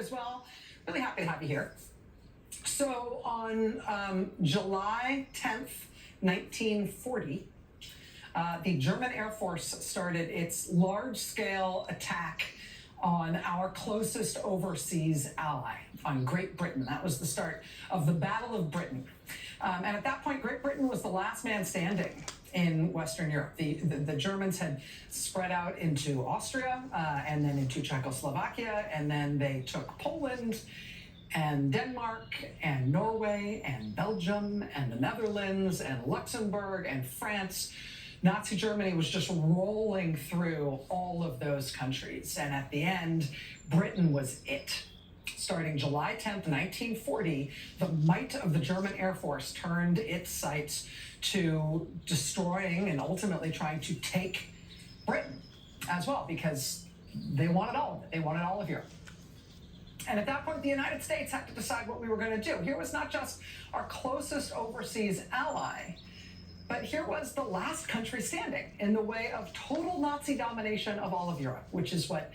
as well. Really happy to have you here. So on July 10th, 1940, the German Air Force started its large-scale attack on our closest overseas ally, on Great Britain. That was the start of the Battle of Britain. And at that point, Great Britain was the last man standing in Western Europe. The Germans had spread out into Austria and then into Czechoslovakia, and then they took Poland and Denmark and Norway and Belgium and the Netherlands and Luxembourg and France. Nazi Germany was just rolling through all of those countries. And at the end, Britain was it. Starting July 10th, 1940, the might of the German Air Force turned its sights to destroying and ultimately trying to take Britain as well, because they wanted all of it. They wanted all of Europe. And at that point, the United States had to decide what we were going to do. Here was not just our closest overseas ally, but here was the last country standing in the way of total Nazi domination of all of Europe, which is what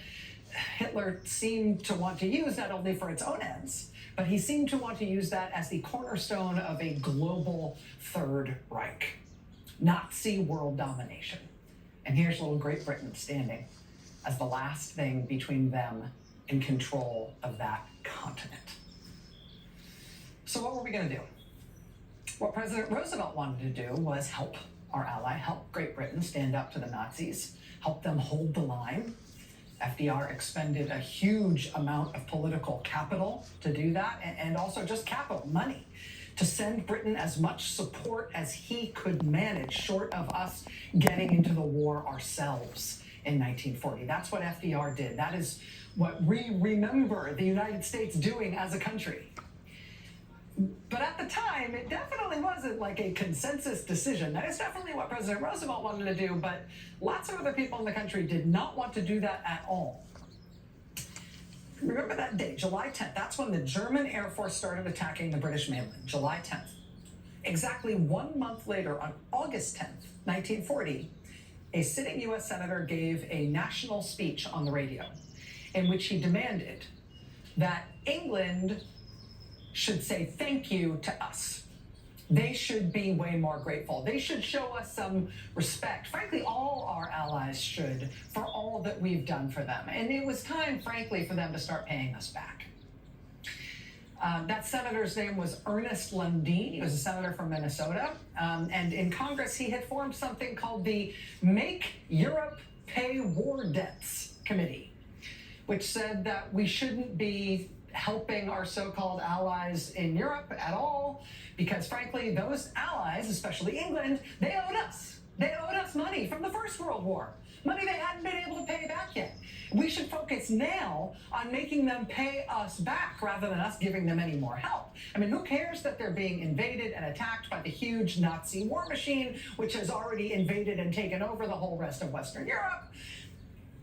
Hitler seemed to want to use, not only for its own ends, but he seemed to want to use that as the cornerstone of a global Third Reich, Nazi world domination. And here's little Great Britain standing as the last thing between them and control of that continent. So what were we going to do? What President Roosevelt wanted to do was help our ally, help Great Britain stand up to the Nazis, help them hold the line. FDR expended a huge amount of political capital to do that, and also just capital, money, to send Britain as much support as he could manage, short of us getting into the war ourselves in 1940. That's what FDR did. That is what we remember the United States doing as a country. But at the time, it definitely wasn't like a consensus decision. That is definitely what President Roosevelt wanted to do, but lots of other people in the country did not want to do that at all. Remember that date, July 10th. That's when the German Air Force started attacking the British mainland, July 10th. Exactly 1 month later, on August 10th, 1940, a sitting U.S. senator gave a national speech on the radio in which he demanded that England should say thank you to us. They should be way more grateful. They should show us some respect. Frankly, all our allies should, for all that we've done for them. And it was time, frankly, for them to start paying us back. That senator's name was Ernest Lundeen. He was a senator from Minnesota. And in Congress, he had formed something called the Make Europe Pay War Debts Committee, which said that we shouldn't be helping our so-called allies in Europe at all, because frankly, those allies, especially England, they owed us. They owed us money from the First World War, money they hadn't been able to pay back yet. We should focus now on making them pay us back rather than us giving them any more help. I mean, who cares that they're being invaded and attacked by the huge Nazi war machine, which has already invaded and taken over the whole rest of Western Europe?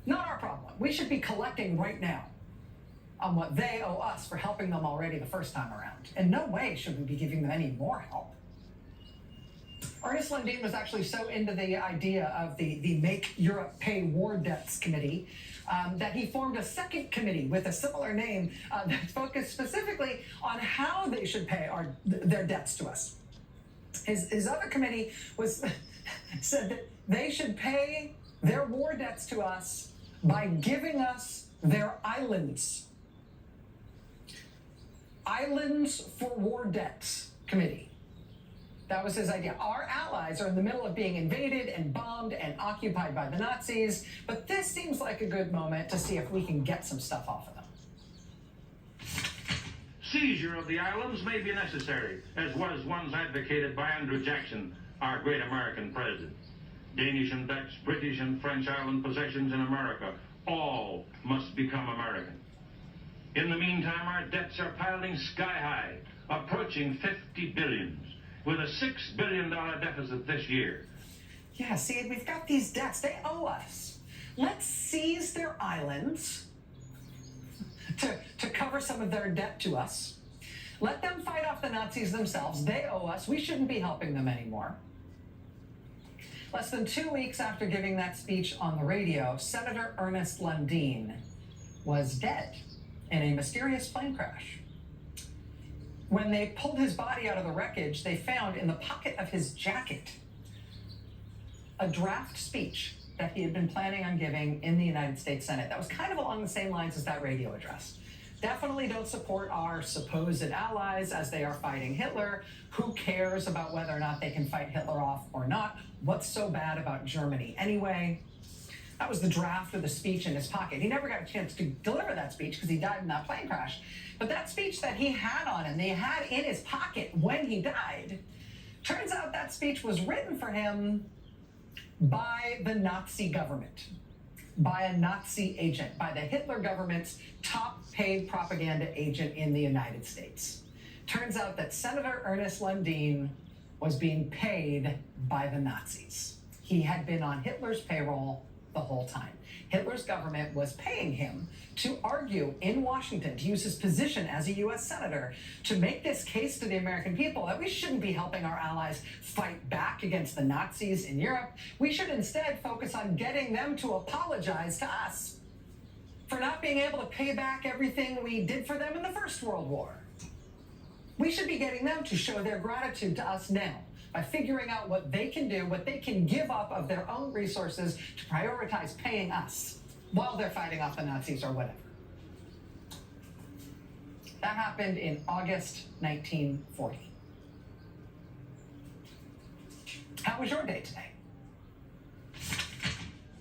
Not our problem. We should be collecting right now on what they owe us for helping them already the first time around. In no way should we be giving them any more help. Ernest Lundeen was actually so into the idea of the Make Europe Pay War Debts Committee that he formed a second committee with a similar name that focused specifically on how they should pay their debts to us. His other committee said that they should pay their war debts to us by giving us their islands. Islands for War Debts Committee. That was his idea. Our allies are in the middle of being invaded and bombed and occupied by the Nazis, but this seems like a good moment to see if we can get some stuff off of them. Seizure of the islands may be necessary, as was once advocated by Andrew Jackson, our great American president. Danish and Dutch, British and French island possessions in America, all must become American. In the meantime, our debts are piling sky high, approaching 50 billion, with a $6 billion deficit this year. Yeah, see, we've got these debts. They owe us. Let's seize their islands to cover some of their debt to us. Let them fight off the Nazis themselves. They owe us. We shouldn't be helping them anymore. Less than 2 weeks after giving that speech on the radio, Senator Ernest Lundeen was dead. in a mysterious plane crash. When they pulled his body out of the wreckage, they found in the pocket of his jacket a draft speech that he had been planning on giving in the United States Senate. That was kind of along the same lines as that radio address. Definitely don't support our supposed allies as they are fighting Hitler. Who cares about whether or not they can fight Hitler off or not? What's so bad about Germany anyway? That was the draft of the speech in his pocket. He never got a chance to deliver that speech because he died in that plane crash. But that speech that he had on him, they had in his pocket when he died, turns out that speech was written for him by the Nazi government, by a Nazi agent, by the Hitler government's top paid propaganda agent in the United States. Turns out that Senator Ernest Lundin was being paid by the Nazis. He had been on Hitler's payroll the whole time. Hitler's government was paying him to argue in Washington, to use his position as a US senator, to make this case to the American people that we shouldn't be helping our allies fight back against the Nazis in Europe. We should instead focus on getting them to apologize to us for not being able to pay back everything we did for them in the First World War. We should be getting them to show their gratitude to us now by figuring out what they can do, what they can give up of their own resources to prioritize paying us while they're fighting off the Nazis or whatever. That happened in August 1940. How was your day today?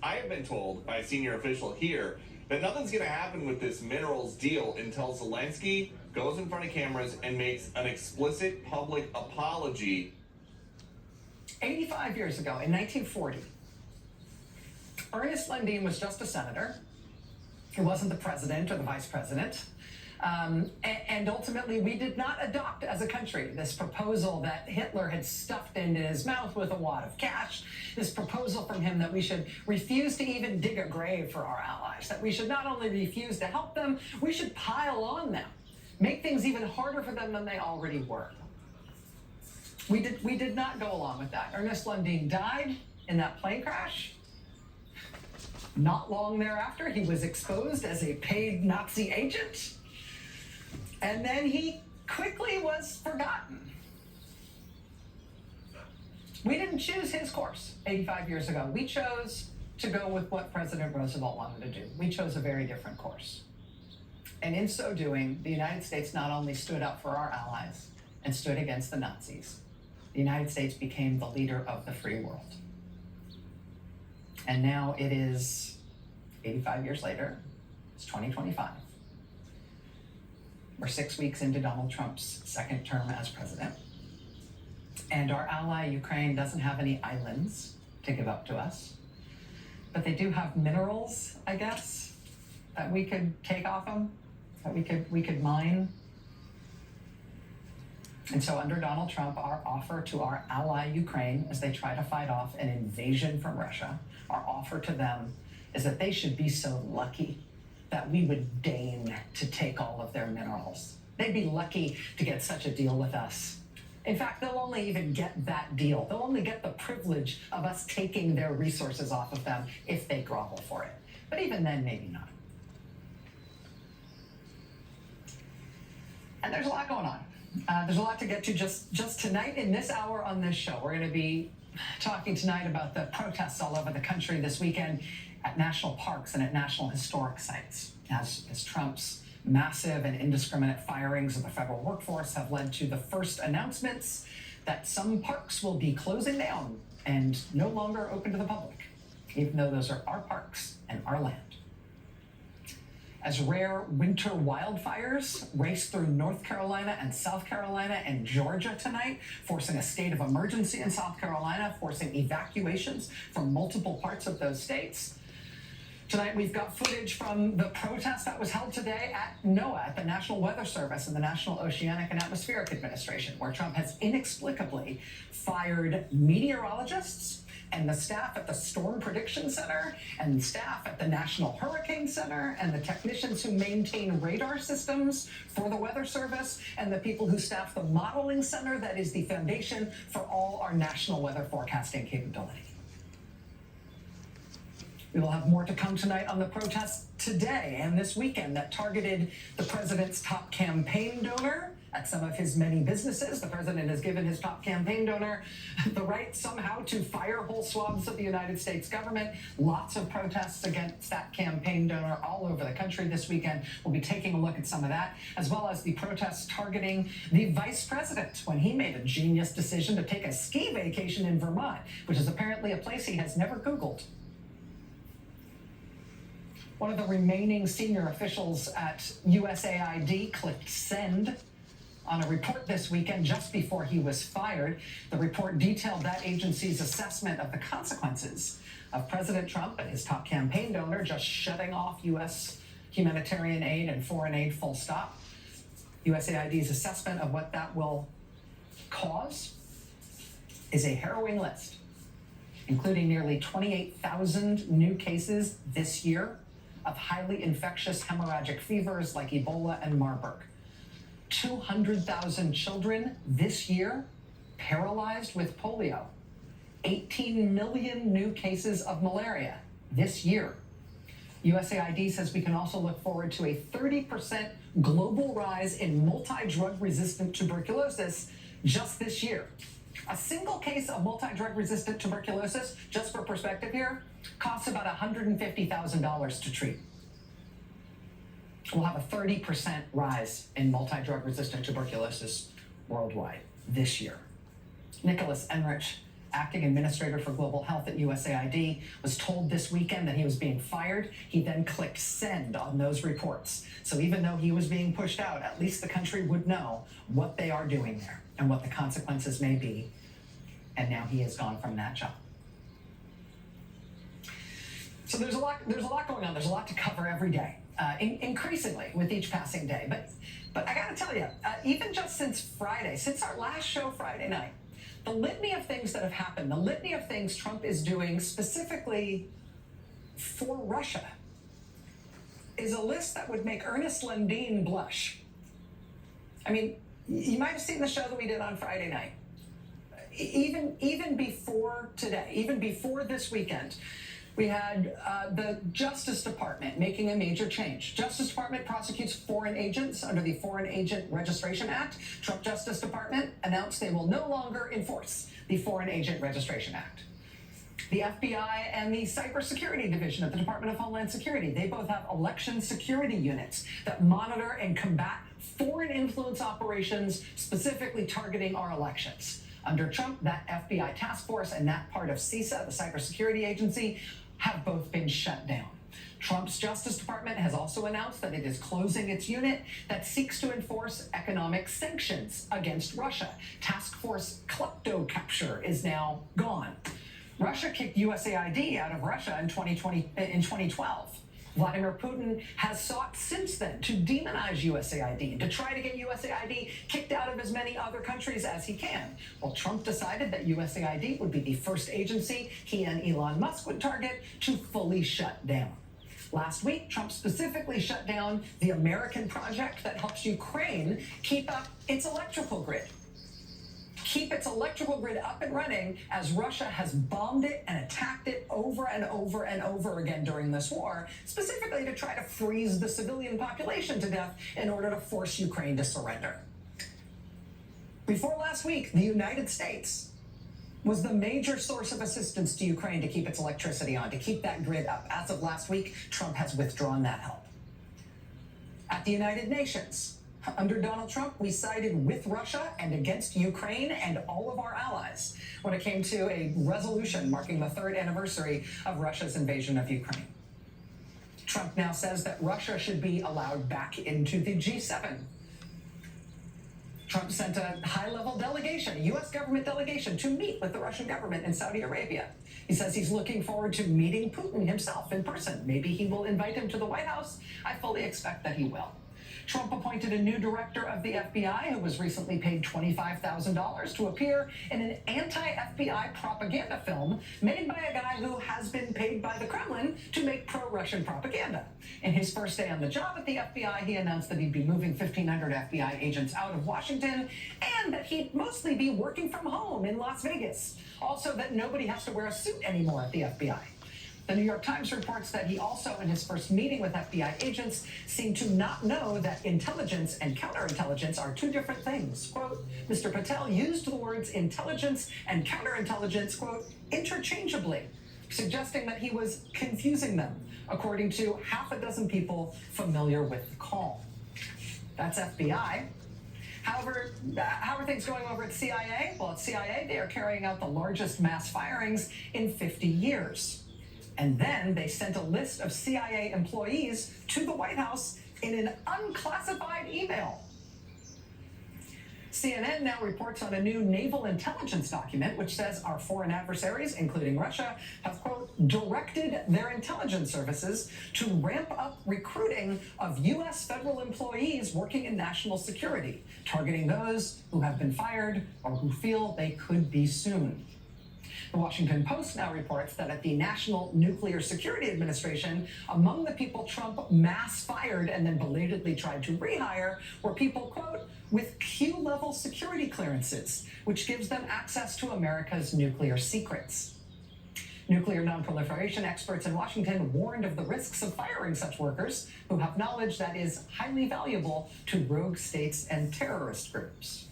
I have been told by a senior official here that nothing's going to happen with this minerals deal until Zelensky goes in front of cameras and makes an explicit public apology. 85 years ago, in 1940, Ernest Lundin was just a senator. He wasn't the president or the vice president. And ultimately, we did not adopt as a country this proposal that Hitler had stuffed into his mouth with a wad of cash, this proposal from him that we should refuse to even dig a grave for our allies, that we should not only refuse to help them, we should pile on them, make things even harder for them than they already were. We did not go along with that. Ernest Lundin died in that plane crash. Not long thereafter, he was exposed as a paid Nazi agent. And then he quickly was forgotten. We didn't choose his course 85 years ago. We chose to go with what President Roosevelt wanted to do. We chose a very different course. And in so doing, the United States not only stood up for our allies and stood against the Nazis, the United States became the leader of the free world. And now it is 85 years later, it's 2025. We're 6 weeks into Donald Trump's second term as president. And our ally, Ukraine, doesn't have any islands to give up to us. But they do have minerals, I guess, that we could take off them, that we could mine. And so under Donald Trump, our offer to our ally, Ukraine, as they try to fight off an invasion from Russia, our offer to them is that they should be so lucky that we would deign to take all of their minerals. They'd be lucky to get such a deal with us. In fact, they'll only even get that deal. They'll only get the privilege of us taking their resources off of them if they grovel for it. But even then, maybe not. And there's a lot going on. There's a lot to get to just tonight in this hour on this show. We're going to be talking tonight about the protests all over the country this weekend at national parks and at national historic sites, as Trump's massive and indiscriminate firings of the federal workforce have led to the first announcements that some parks will be closing down and no longer open to the public, even though those are our parks and our land. As rare winter wildfires race through North Carolina and South Carolina and Georgia tonight, forcing a state of emergency in South Carolina, forcing evacuations from multiple parts of those states. Tonight, we've got footage from the protest that was held today at NOAA, at the National Weather Service and the National Oceanic and Atmospheric Administration, where Trump has inexplicably fired meteorologists and the staff at the Storm Prediction Center and staff at the National Hurricane Center and the technicians who maintain radar systems for the Weather Service and the people who staff the Modeling Center that is the foundation for all our national weather forecasting capability. We will have more to come tonight on the protests today and this weekend that targeted the president's top campaign donor at some of his many businesses. The president has given his top campaign donor the right somehow to fire whole swaths of the United States government. Lots of protests against that campaign donor all over the country this weekend. We'll be taking a look at some of that, as well as the protests targeting the vice president when he made a genius decision to take a ski vacation in Vermont, which is apparently a place he has never Googled. One of the remaining senior officials at USAID clicked send on a report this weekend just before he was fired. The report detailed that agency's assessment of the consequences of President Trump and his top campaign donor just shutting off U.S. humanitarian aid and foreign aid full stop. USAID's assessment of what that will cause is a harrowing list, including nearly 28,000 new cases this year of highly infectious hemorrhagic fevers like Ebola and Marburg. 200,000 children this year paralyzed with polio. 18 million new cases of malaria this year. USAID says we can also look forward to a 30% global rise in multi-drug resistant tuberculosis just this year. A single case of multi-drug resistant tuberculosis, just for perspective here, costs about $150,000 to treat. We'll have a 30% rise in multi-drug resistant tuberculosis worldwide this year. Nicholas Enrich, acting administrator for global health at USAID, was told this weekend that he was being fired. He then clicked send on those reports. So even though he was being pushed out, at least the country would know what they are doing there and what the consequences may be. And now he has gone from that job. So there's a lot going on. There's a lot to cover every day. Increasingly with each passing day. But I gotta tell you, even just since Friday, since our last show Friday night, the litany of things that have happened, the litany of things Trump is doing specifically for Russia is a list that would make Ernest Lundeen blush. I mean, you might have seen the show that we did on Friday night. Even before today, even before this weekend, we had the Justice Department making a major change. Justice Department prosecutes foreign agents under the Foreign Agent Registration Act. Trump Justice Department announced they will no longer enforce the Foreign Agent Registration Act. The FBI and the Cybersecurity Division of the Department of Homeland Security, they both have election security units that monitor and combat foreign influence operations specifically targeting our elections. Under Trump, that FBI task force and that part of CISA, the cybersecurity agency, have both been shut down. Trump's Justice Department has also announced that it is closing its unit that seeks to enforce economic sanctions against Russia. Task Force Klepto Capture is now gone. Russia kicked USAID out of Russia in 2012. Vladimir Putin has sought since then to demonize USAID and to try to get USAID kicked out of as many other countries as he can. Well, Trump decided that USAID would be the first agency he and Elon Musk would target to fully shut down. Last week, Trump specifically shut down the American project that helps Ukraine keep up its electrical grid. Keep its electrical grid up and running as Russia has bombed it and attacked it over and over and over again during this war, specifically to try to freeze the civilian population to death in order to force Ukraine to surrender. Before last week, the United States was the major source of assistance to Ukraine to keep its electricity on, to keep that grid up. As of last week, Trump has withdrawn that help. At the United Nations, under Donald Trump, we sided with Russia and against Ukraine and all of our allies when it came to a resolution marking the third anniversary of Russia's invasion of Ukraine. Trump now says that Russia should be allowed back into the G7. Trump sent a high-level delegation, a U.S. government delegation, to meet with the Russian government in Saudi Arabia. He says he's looking forward to meeting Putin himself in person. Maybe he will invite him to the White House. I fully expect that he will. Trump appointed a new director of the FBI who was recently paid $25,000 to appear in an anti-FBI propaganda film made by a guy who has been paid by the Kremlin to make pro-Russian propaganda. In his first day on the job at the FBI, he announced that he'd be moving 1,500 FBI agents out of Washington and that he'd mostly be working from home in Las Vegas. Also, that nobody has to wear a suit anymore at the FBI. The New York Times reports that he also, in his first meeting with FBI agents, seemed to not know that intelligence and counterintelligence are two different things. Quote, Mr. Patel used the words intelligence and counterintelligence, quote, interchangeably, suggesting that he was confusing them, according to half a dozen people familiar with the call. That's FBI. However, how are things going over at CIA? Well, at CIA, they are carrying out the largest mass firings in 50 years. And then they sent a list of CIA employees to the White House in an unclassified email. CNN now reports on a new naval intelligence document which says our foreign adversaries, including Russia, have, quote, directed their intelligence services to ramp up recruiting of U.S. federal employees working in national security, targeting those who have been fired or who feel they could be soon. The Washington Post now reports that at the National Nuclear Security Administration, among the people Trump mass fired and then belatedly tried to rehire were people, quote, with Q-level security clearances, which gives them access to America's nuclear secrets. Nuclear nonproliferation experts in Washington warned of the risks of firing such workers who have knowledge that is highly valuable to rogue states and terrorist groups.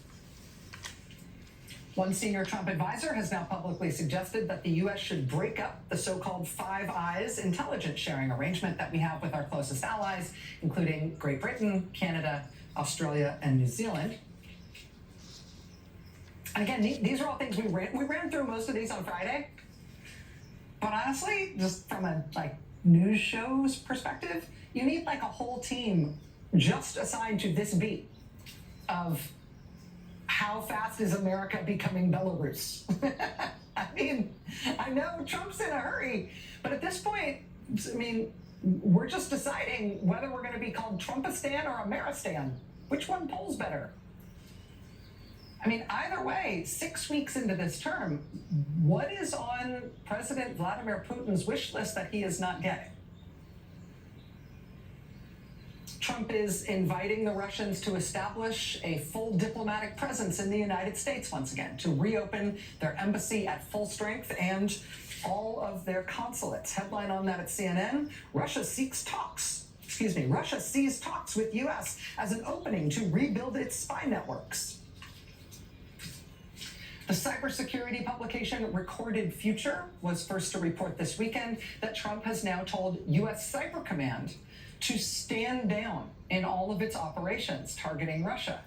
One senior Trump advisor has now publicly suggested that the U.S. should break up the so-called Five Eyes intelligence sharing arrangement that we have with our closest allies, including Great Britain, Canada, Australia, and New Zealand. And again, these are all things we ran through most of these on Friday. But honestly, just from a news show's perspective, you need a whole team just assigned to this beat of how fast is America becoming Belarus? I mean, I know Trump's in a hurry, but at this point, I mean, we're just deciding whether we're going to be called Trumpistan or Ameristan. Which one polls better? I mean, either way, 6 weeks into this term, what is on President Vladimir Putin's wish list that he is not getting? Trump is inviting the Russians to establish a full diplomatic presence in the United States once again, to reopen their embassy at full strength and all of their consulates. Headline on that at CNN, Russia sees talks with U.S. as an opening to rebuild its spy networks. The cybersecurity publication Recorded Future was first to report this weekend that Trump has now told U.S. Cyber Command to stand down in all of its operations targeting Russia.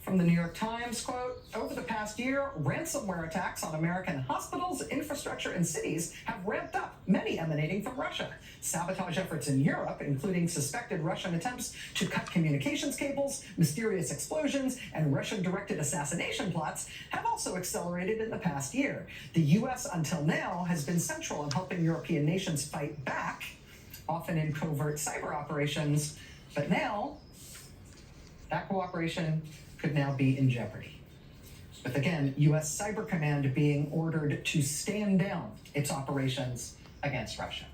From the New York Times, quote, over the past year, ransomware attacks on American hospitals, infrastructure, and cities have ramped up, many emanating from Russia. Sabotage efforts in Europe, including suspected Russian attempts to cut communications cables, mysterious explosions, and Russian-directed assassination plots, have also accelerated in the past year. The U.S. until now has been central in helping European nations fight back, often in covert cyber operations, but now that cooperation could now be in jeopardy. With, again, U.S. Cyber Command being ordered to stand down its operations against Russia.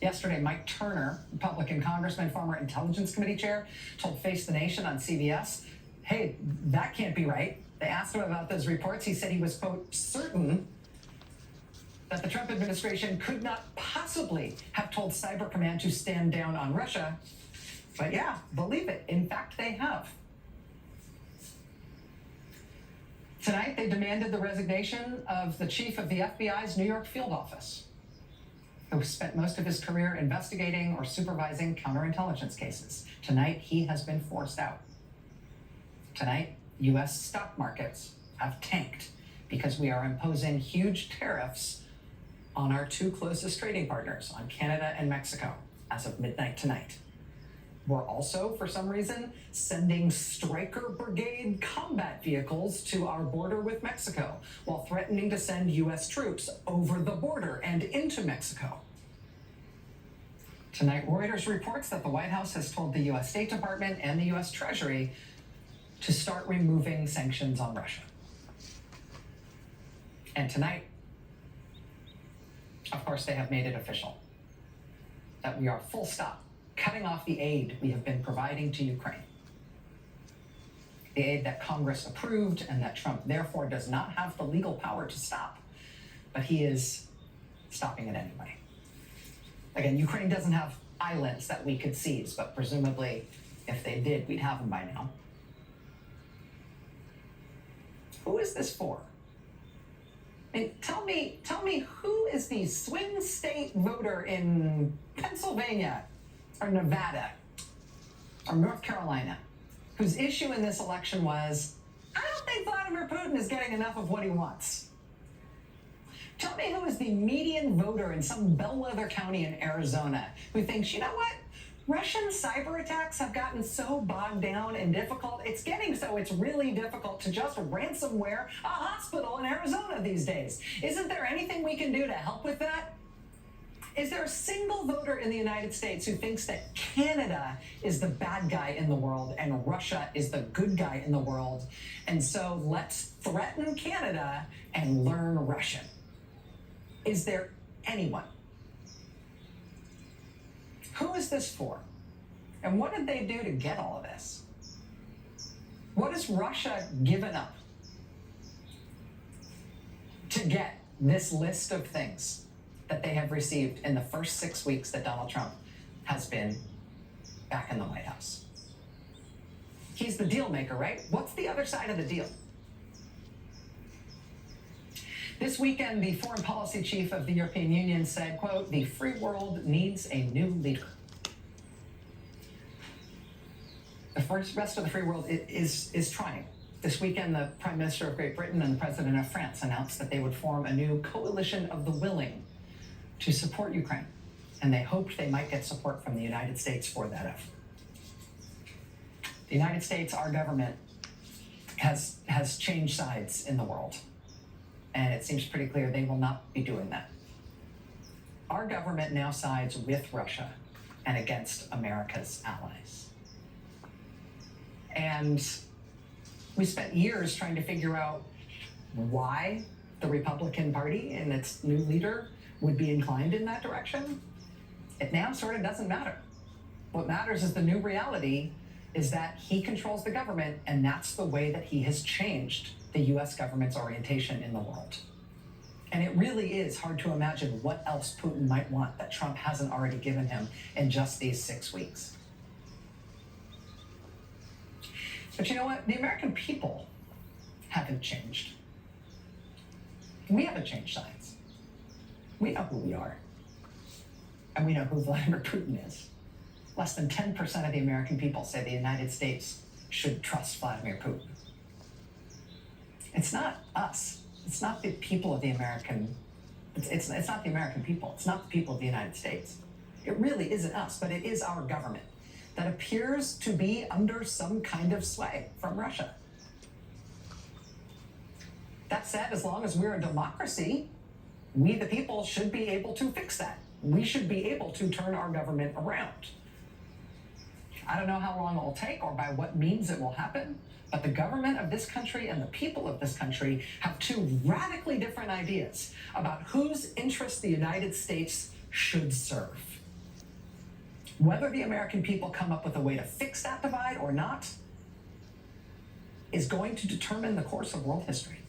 Yesterday, Mike Turner, Republican congressman, former Intelligence Committee chair, told Face the Nation on CBS, hey, that can't be right. They asked him about those reports. He said he was, quote, certain that the Trump administration could not possibly have told Cyber Command to stand down on Russia. But yeah, believe it. In fact, they have. Tonight, they demanded the resignation of the chief of the FBI's New York field office, who spent most of his career investigating or supervising counterintelligence cases. Tonight, he has been forced out. Tonight, U.S. stock markets have tanked because we are imposing huge tariffs on our two closest trading partners, on Canada and Mexico, as of midnight tonight. We're also, for some reason, sending Stryker Brigade combat vehicles to our border with Mexico, while threatening to send U.S. troops over the border and into Mexico. Tonight, Reuters reports that the White House has told the U.S. State Department and the U.S. Treasury to start removing sanctions on Russia. And tonight, of course, they have made it official that we are full stop cutting off the aid we have been providing to Ukraine. The aid that Congress approved and that Trump therefore does not have the legal power to stop, but he is stopping it anyway. Again, Ukraine doesn't have islands that we could seize, but presumably if they did, we'd have them by now. Who is this for? I mean, tell me who is the swing state voter in Pennsylvania or Nevada or North Carolina whose issue in this election was, I don't think Vladimir Putin is getting enough of what he wants. Tell me who is the median voter in some bellwether county in Arizona who thinks, you know what? Russian cyber attacks have gotten so bogged down and difficult. It's getting so it's really difficult to just ransomware a hospital in Arizona these days. Isn't there anything we can do to help with that? Is there a single voter in the United States who thinks that Canada is the bad guy in the world and Russia is the good guy in the world? And so let's threaten Canada and learn Russian. Is there anyone? Who is this for? And what did they do to get all of this? What has Russia given up to get this list of things that they have received in the first 6 weeks that Donald Trump has been back in the White House? He's the deal maker, right? What's the other side of the deal? This weekend, the foreign policy chief of the European Union said, quote, the free world needs a new leader. The rest of the free world is trying. This weekend, the Prime Minister of Great Britain and the President of France announced that they would form a new coalition of the willing to support Ukraine. And they hoped they might get support from the United States for that effort. The United States, our government, has changed sides in the world. And it seems pretty clear they will not be doing that. Our government now sides with Russia and against America's allies. And we spent years trying to figure out why the Republican Party and its new leader would be inclined in that direction. It now sort of doesn't matter. What matters is the new reality is that he controls the government, and that's the way that he has changed the US government's orientation in the world. And it really is hard to imagine what else Putin might want that Trump hasn't already given him in just these 6 weeks. But you know what? The American people haven't changed. We haven't changed sides. We know who we are. And we know who Vladimir Putin is. Less than 10% of the American people say the United States should trust Vladimir Putin. It's not us. It's not the people of the American, it's not the American people. It's not the people of the United States. It really isn't us, but it is our government that appears to be under some kind of sway from Russia. That said, as long as we're a democracy, we the people should be able to fix that. We should be able to turn our government around. I don't know how long it will take or by what means it will happen, but the government of this country and the people of this country have two radically different ideas about whose interests the United States should serve. Whether the American people come up with a way to fix that divide or not is going to determine the course of world history.